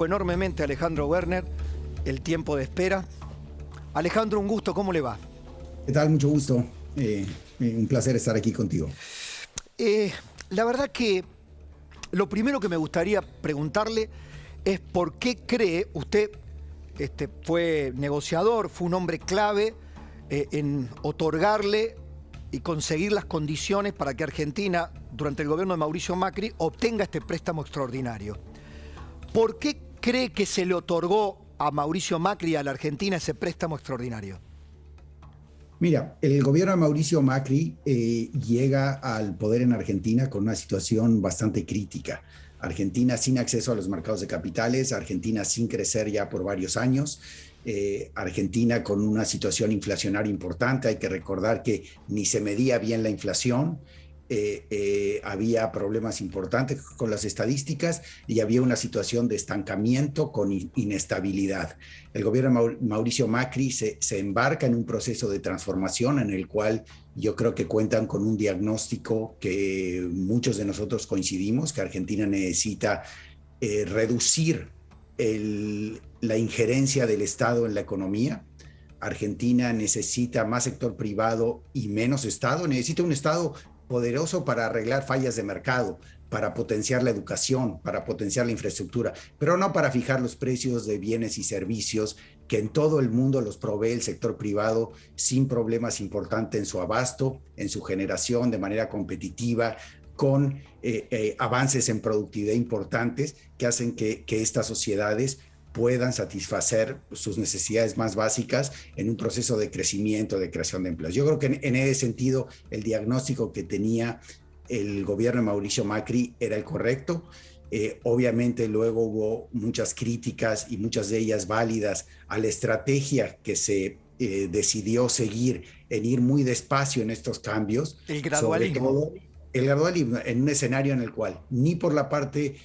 Enormemente Alejandro Werner, el tiempo de espera. Alejandro, un gusto, ¿cómo le va? ¿Qué tal? Mucho gusto. Un placer estar aquí contigo. Eh, la verdad que lo primero que me gustaría preguntarle es por qué cree usted, fue negociador, fue un hombre clave en otorgarle y conseguir las condiciones para que Argentina, durante el gobierno de Mauricio Macri, obtenga este préstamo extraordinario. ¿Por qué cree que se le otorgó a Mauricio Macri y a la Argentina ese préstamo extraordinario? Mira, el gobierno de Mauricio Macri llega al poder en Argentina con una situación bastante crítica. Argentina sin acceso a los mercados de capitales, Argentina sin crecer ya por varios años, Argentina con una situación inflacionaria importante. Hay que recordar que ni se medía bien la inflación. Había problemas importantes con las estadísticas y había una situación de estancamiento con inestabilidad. El gobierno de Mauricio Macri se embarca en un proceso de transformación en el cual yo creo que cuentan con un diagnóstico que muchos de nosotros coincidimos, que Argentina necesita reducir la injerencia del Estado en la economía. Argentina necesita más sector privado y menos Estado. Necesita un Estado poderoso para arreglar fallas de mercado, para potenciar la educación, para potenciar la infraestructura, pero no para fijar los precios de bienes y servicios que en todo el mundo los provee el sector privado sin problemas importantes en su abasto, en su generación de manera competitiva, con avances en productividad importantes que hacen que estas sociedades puedan satisfacer sus necesidades más básicas en un proceso de crecimiento, de creación de empleos. Yo creo que en ese sentido el diagnóstico que tenía el gobierno de Mauricio Macri era el correcto. Obviamente luego hubo muchas críticas y muchas de ellas válidas a la estrategia que se decidió seguir en ir muy despacio en estos cambios. El gradualismo. Sobre todo el gradualismo en un escenario en el cual ni por la parte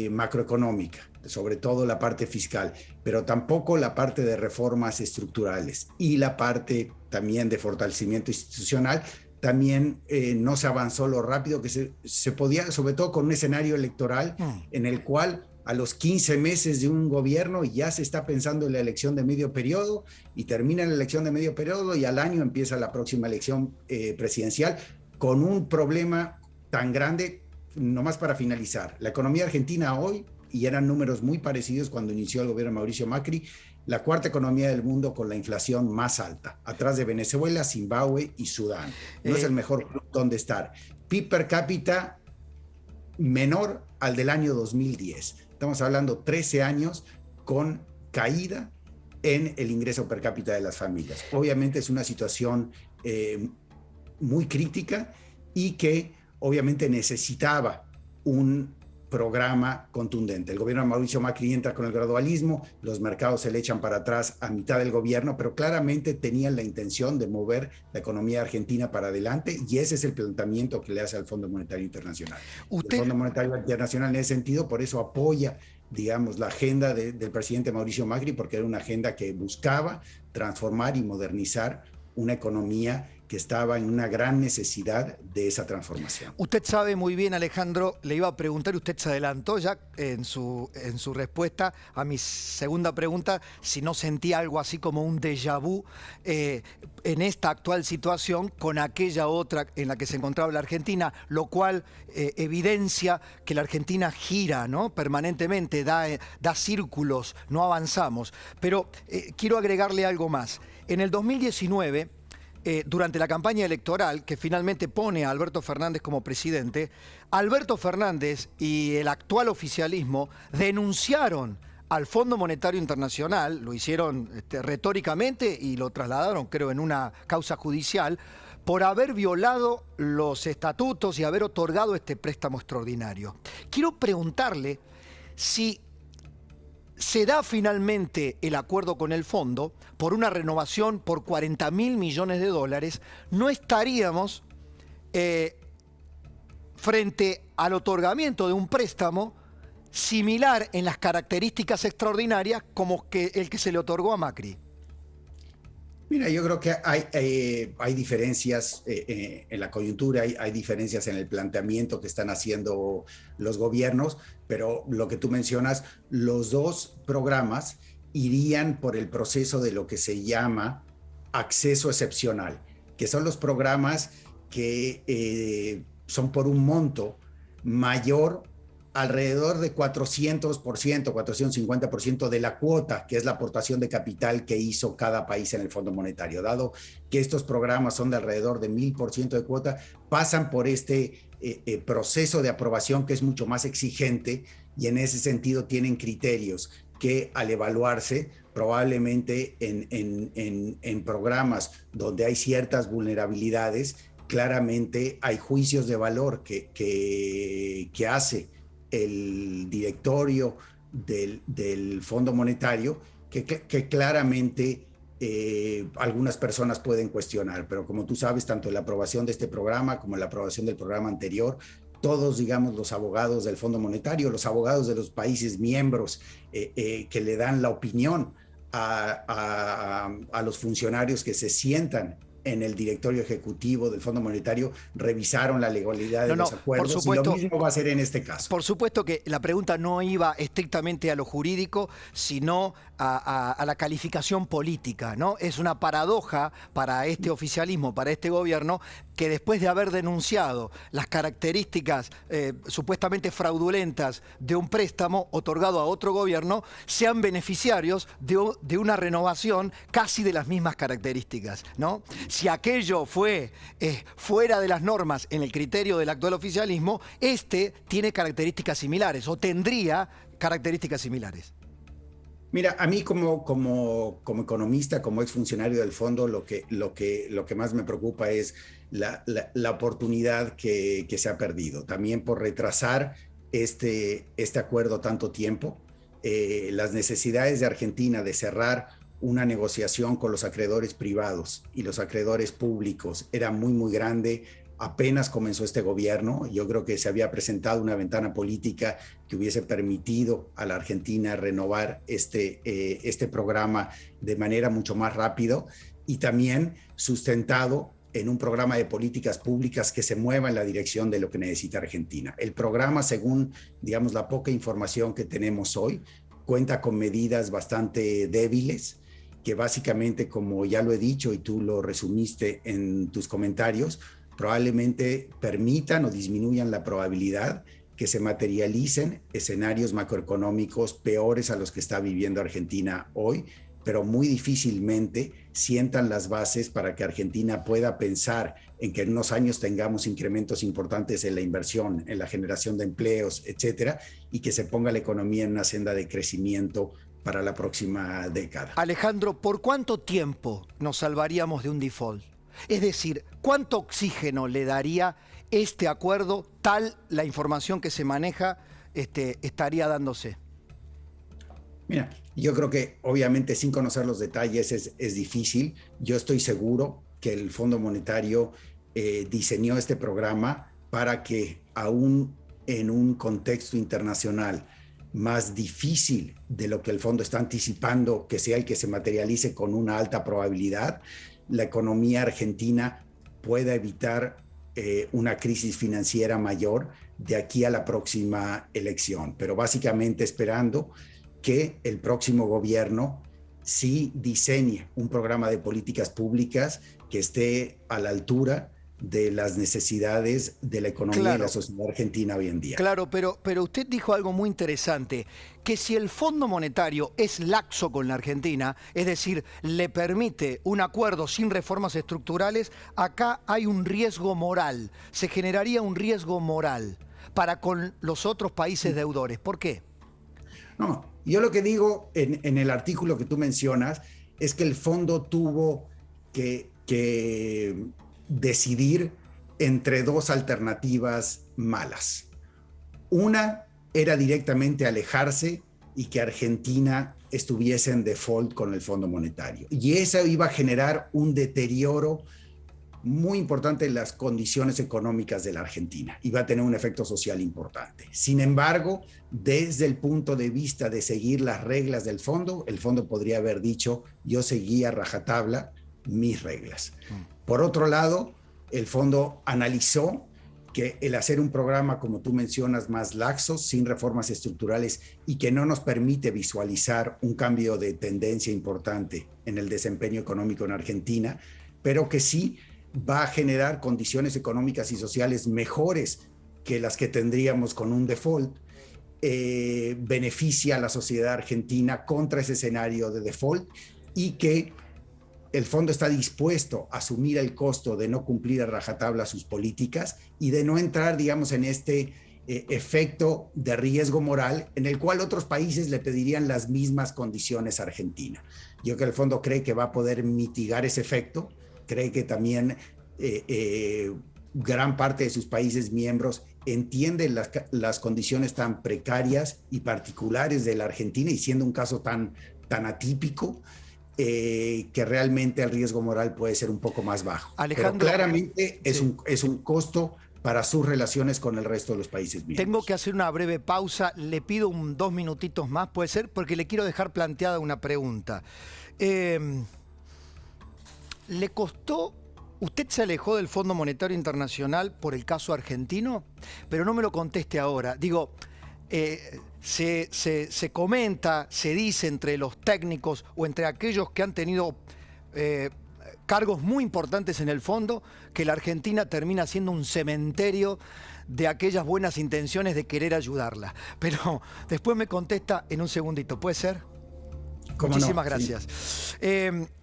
macroeconómica, sobre todo la parte fiscal, pero tampoco la parte de reformas estructurales y la parte también de fortalecimiento institucional, también no se avanzó lo rápido que se podía, sobre todo con un escenario electoral en el cual a los 15 meses de un gobierno ya se está pensando en la elección de medio periodo y termina la elección de medio periodo y al año empieza la próxima elección presidencial con un problema tan grande. Nomás para finalizar, la economía argentina hoy, y eran números muy parecidos cuando inició el gobierno de Mauricio Macri, la cuarta economía del mundo con la inflación más alta, atrás de Venezuela, Zimbabue y Sudán. No es el mejor club donde estar. PIB per cápita menor al del año 2010. Estamos hablando 13 años con caída en el ingreso per cápita de las familias. Obviamente es una situación muy crítica y que obviamente necesitaba un programa contundente. El gobierno de Mauricio Macri entra con el gradualismo, los mercados se le echan para atrás a mitad del gobierno, pero claramente tenían la intención de mover la economía argentina para adelante y ese es el planteamiento que le hace al Fondo Monetario Internacional. El Fondo Monetario Internacional en ese sentido, por eso apoya, digamos, la agenda del presidente Mauricio Macri, porque era una agenda que buscaba transformar y modernizar una economía que estaba en una gran necesidad de esa transformación. Usted sabe muy bien, Alejandro, le iba a preguntar, usted se adelantó ya en su respuesta a mi segunda pregunta, si no sentía algo así como un déjà vu en esta actual situación con aquella otra en la que se encontraba la Argentina, lo cual evidencia que la Argentina gira, ¿no?, permanentemente, da círculos, no avanzamos. Pero quiero agregarle algo más. En el 2019... durante la campaña electoral, que finalmente pone a Alberto Fernández como presidente, Alberto Fernández y el actual oficialismo denunciaron al Fondo Monetario Internacional, lo hicieron retóricamente y lo trasladaron, creo, en una causa judicial, por haber violado los estatutos y haber otorgado este préstamo extraordinario. Quiero preguntarle si se da finalmente el acuerdo con el fondo por una renovación por 40.000 millones de dólares, no estaríamos frente al otorgamiento de un préstamo similar en las características extraordinarias como el que se le otorgó a Macri. Mira, yo creo que hay diferencias en la coyuntura, hay diferencias en el planteamiento que están haciendo los gobiernos, pero lo que tú mencionas, los dos programas irían por el proceso de lo que se llama acceso excepcional, que son los programas que son por un monto mayor, alrededor de 400%, 450% de la cuota, que es la aportación de capital que hizo cada país en el Fondo Monetario. Dado que estos programas son de alrededor de 1000% de cuota, pasan por este proceso de aprobación que es mucho más exigente, y en ese sentido tienen criterios que, al evaluarse, probablemente en programas donde hay ciertas vulnerabilidades, claramente hay juicios de valor que hace el directorio del Fondo Monetario que claramente algunas personas pueden cuestionar, pero como tú sabes, tanto la aprobación de este programa como la aprobación del programa anterior, todos, digamos, los abogados del Fondo Monetario, los abogados de los países miembros que le dan la opinión a los funcionarios que se sientan en el directorio ejecutivo del Fondo Monetario, revisaron la legalidad de los acuerdos, por supuesto, y lo mismo va a ser en este caso. Por supuesto que la pregunta no iba estrictamente a lo jurídico, sino a la calificación política, ¿no? Es una paradoja para este oficialismo, para este gobierno, que después de haber denunciado las características supuestamente fraudulentas de un préstamo otorgado a otro gobierno, sean beneficiarios de una renovación casi de las mismas características, ¿no? Si aquello fue fuera de las normas en el criterio del actual oficialismo, este tiene características similares o tendría características similares. Mira, a mí como economista, como exfuncionario del fondo, lo que más me preocupa es la oportunidad que se ha perdido. También por retrasar este acuerdo tanto tiempo, las necesidades de Argentina de cerrar una negociación con los acreedores privados y los acreedores públicos era muy, muy grande. Apenas comenzó este gobierno, yo creo que se había presentado una ventana política que hubiese permitido a la Argentina renovar este programa de manera mucho más rápido, y también sustentado en un programa de políticas públicas que se mueva en la dirección de lo que necesita Argentina. El programa, según, digamos, la poca información que tenemos hoy, cuenta con medidas bastante débiles, que básicamente, como ya lo he dicho y tú lo resumiste en tus comentarios, probablemente permitan o disminuyan la probabilidad que se materialicen escenarios macroeconómicos peores a los que está viviendo Argentina hoy, pero muy difícilmente sientan las bases para que Argentina pueda pensar en que en unos años tengamos incrementos importantes en la inversión, en la generación de empleos, etcétera, y que se ponga la economía en una senda de crecimiento para la próxima década. Alejandro, ¿por cuánto tiempo nos salvaríamos de un default? Es decir, ¿cuánto oxígeno le daría este acuerdo, tal la información que se maneja estaría dándose? Mira, yo creo que obviamente sin conocer los detalles es difícil. Yo estoy seguro que el Fondo Monetario diseñó este programa para que, aún en un contexto internacional más difícil de lo que el fondo está anticipando que sea el que se materialice con una alta probabilidad, la economía argentina pueda evitar una crisis financiera mayor de aquí a la próxima elección, pero básicamente esperando que el próximo gobierno sí diseñe un programa de políticas públicas que esté a la altura de las necesidades de la economía y la sociedad argentina hoy en día. Claro, pero usted dijo algo muy interesante, que si el Fondo Monetario es laxo con la Argentina, es decir, le permite un acuerdo sin reformas estructurales, acá hay un riesgo moral, se generaría un riesgo moral para con los otros países deudores. ¿Por qué? No, yo lo que digo en el artículo que tú mencionas es que el fondo tuvo que decidir entre dos alternativas malas. Una era directamente alejarse y que Argentina estuviese en default con el Fondo Monetario. Y eso iba a generar un deterioro muy importante en las condiciones económicas de la Argentina. Iba a tener un efecto social importante. Sin embargo, desde el punto de vista de seguir las reglas del fondo, el fondo podría haber dicho: yo seguía rajatabla mis reglas. Por otro lado, el fondo analizó que el hacer un programa, como tú mencionas, más laxo, sin reformas estructurales y que no nos permite visualizar un cambio de tendencia importante en el desempeño económico en Argentina, pero que sí va a generar condiciones económicas y sociales mejores que las que tendríamos con un default, beneficia a la sociedad argentina contra ese escenario de default y que el fondo está dispuesto a asumir el costo de no cumplir a rajatabla sus políticas y de no entrar, digamos, en este efecto de riesgo moral en el cual otros países le pedirían las mismas condiciones a Argentina. Yo creo que el fondo cree que va a poder mitigar ese efecto, cree que también gran parte de sus países miembros entienden las condiciones tan precarias y particulares de la Argentina y siendo un caso tan atípico, que realmente el riesgo moral puede ser un poco más bajo. Alejandro, pero claramente sí, es un costo para sus relaciones con el resto de los países miembros. tengo que hacer una breve pausa. Le pido 2 minutitos más, puede ser, porque le quiero dejar planteada una pregunta. ¿Le costó? Usted se alejó del Fondo Monetario Internacional por el caso argentino, pero no me lo conteste ahora. Digo, se comenta, se dice entre los técnicos o entre aquellos que han tenido cargos muy importantes en el fondo, que la Argentina termina siendo un cementerio de aquellas buenas intenciones de querer ayudarla. Pero después me contesta en un segundito, ¿puede ser? Muchísimas gracias. Sí.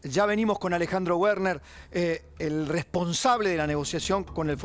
Ya venimos con Alejandro Werner, el responsable de la negociación con el Fondo